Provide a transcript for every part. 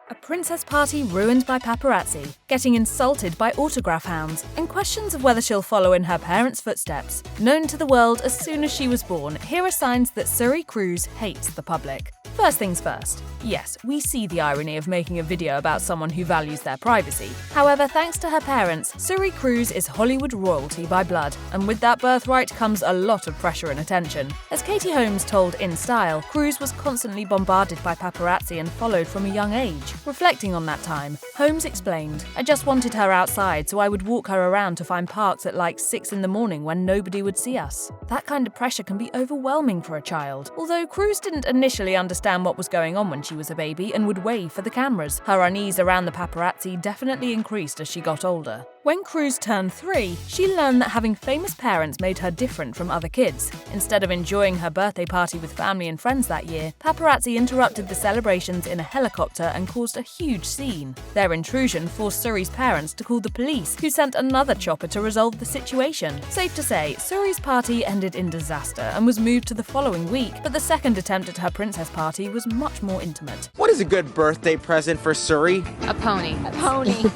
A princess party ruined by paparazzi, getting insulted by autograph hounds, and questions of whether she'll follow in her parents' footsteps. Known to the world as soon as she was born, here are signs that Suri Cruise hates the public. First things first. Yes, we see the irony of making a video about someone who values their privacy. However, thanks to her parents, Suri Cruise is Hollywood royalty by blood, and with that birthright comes a lot of pressure and attention. As Katie Holmes told In Style, Cruise was constantly bombarded by paparazzi and followed from a young age. Reflecting on that time, Holmes explained, "I just wanted her outside so I would walk her around to find parks at like 6 in the morning when nobody would see us." That kind of pressure can be overwhelming for a child. Although Cruise didn't initially understand what was going on when she was a baby and would wave for the cameras, her unease around the paparazzi definitely increased as she got older. When Cruise turned 3, she learned that having famous parents made her different from other kids. Instead of enjoying her birthday party with family and friends that year, paparazzi interrupted the celebrations in a helicopter and caused a huge scene. Their intrusion forced Suri's parents to call the police, who sent another chopper to resolve the situation. Safe to say, Suri's party ended in disaster and was moved to the following week, but the second attempt at her princess party was much more intimate. What is a good birthday present for Suri? A pony.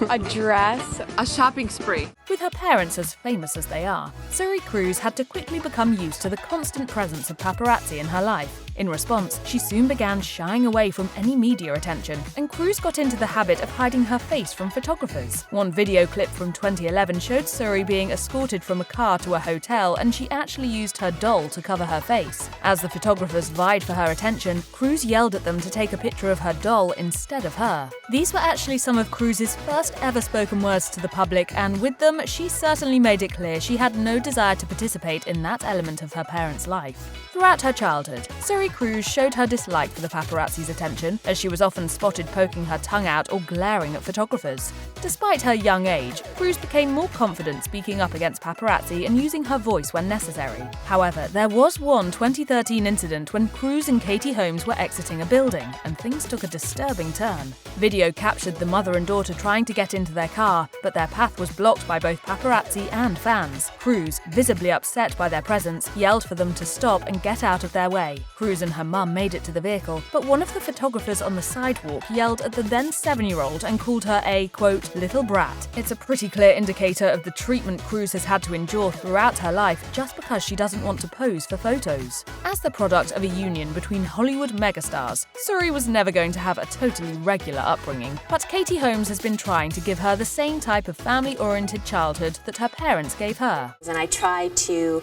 A dress. A shopping spree. With her parents as famous as they are, Suri Cruise had to quickly become used to the constant presence of paparazzi in her life. In response, she soon began shying away from any media attention, and Cruise got into the habit of hiding her face from photographers. One video clip from 2011 showed Suri being escorted from a car to a hotel, and she actually used her doll to cover her face. As the photographers vied for her attention, Cruise yelled at them to take a picture of her doll instead of her. These were actually some of Cruise's first ever spoken words to the public, and with them, she certainly made it clear she had no desire to participate in that element of her parents' life. Throughout her childhood, Suri Cruise showed her dislike for the paparazzi's attention, as she was often spotted poking her tongue out or glaring at photographers. Despite her young age, Cruise became more confident speaking up against paparazzi and using her voice when necessary. However, there was one 2013 incident when Cruise and Katie Holmes were exiting a building, and things took a disturbing turn. Video captured the mother and daughter trying to get into their car, but their path was blocked by both paparazzi and fans. Cruise, visibly upset by their presence, yelled for them to stop and get out of their way. Cruise and her mum made it to the vehicle, but one of the photographers on the sidewalk yelled at the then 7-year-old and called her a, quote, little brat. It's a pretty clear indicator of the treatment Cruise has had to endure throughout her life just because she doesn't want to pose for photos. As the product of a union between Hollywood megastars, Suri was never going to have a totally regular upbringing, but Katie Holmes has been trying to give her the same type of family-oriented childhood that her parents gave her. And I tried to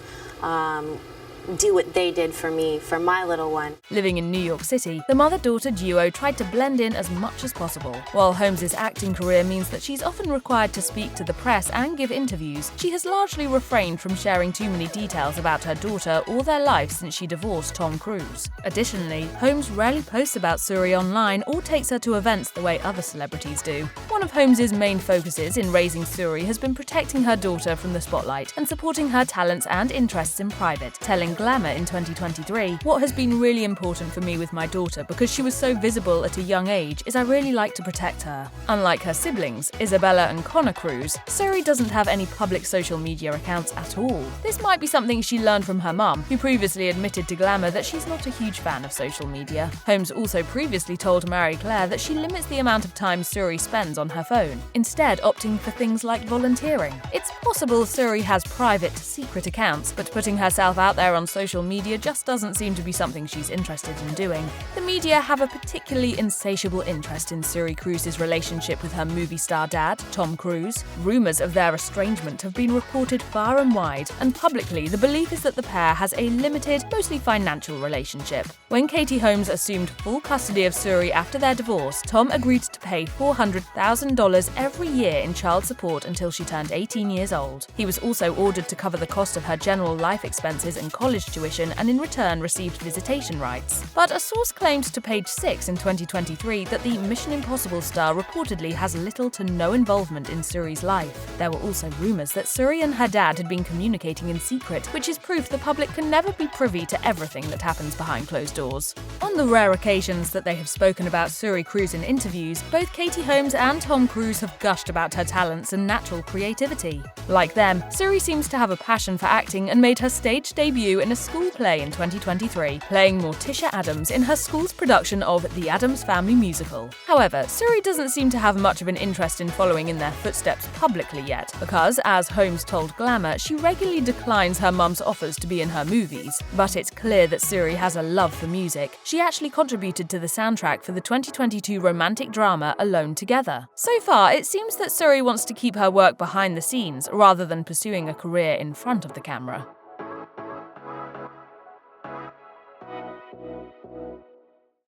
do what they did for me, for my little one. Living in New York City, the mother-daughter duo tried to blend in as much as possible. While Holmes' acting career means that she's often required to speak to the press and give interviews, she has largely refrained from sharing too many details about her daughter or their life since she divorced Tom Cruise. Additionally, Holmes rarely posts about Suri online or takes her to events the way other celebrities do. One of Holmes' main focuses in raising Suri has been protecting her daughter from the spotlight and supporting her talents and interests in private, telling Glamour in 2023, "What has been really important for me with my daughter because she was so visible at a young age is I really like to protect her." Unlike her siblings, Isabella and Connor Cruise, Suri doesn't have any public social media accounts at all. This might be something she learned from her mum, who previously admitted to Glamour that she's not a huge fan of social media. Holmes also previously told Marie Claire that she limits the amount of time Suri spends on her phone, instead opting for things like volunteering. It's possible Suri has private, secret accounts, but putting herself out there on social media just doesn't seem to be something she's interested in doing. The media have a particularly insatiable interest in Suri Cruise's relationship with her movie star dad, Tom Cruise. Rumors of their estrangement have been reported far and wide, and publicly the belief is that the pair has a limited, mostly financial relationship. When Katie Holmes assumed full custody of Suri after their divorce, Tom agreed to pay $400,000 every year in child support until she turned 18 years old. He was also ordered to cover the cost of her general life expenses and college tuition, and in return received visitation rights. But a source claimed to Page 6 in 2023 that the Mission Impossible star reportedly has little to no involvement in Suri's life. There were also rumors that Suri and her dad had been communicating in secret, which is proof the public can never be privy to everything that happens behind closed doors. On the rare occasions that they have spoken about Suri Cruise in interviews, both Katie Holmes and Tom Cruise have gushed about her talents and natural creativity. Like them, Suri seems to have a passion for acting and made her stage debut debut in a school play in 2023, playing Morticia Addams in her school's production of The Addams Family Musical. However, Suri doesn't seem to have much of an interest in following in their footsteps publicly yet, because, as Holmes told Glamour, she regularly declines her mum's offers to be in her movies. But it's clear that Suri has a love for music. She actually contributed to the soundtrack for the 2022 romantic drama Alone Together. So far, it seems that Suri wants to keep her work behind the scenes rather than pursuing a career in front of the camera.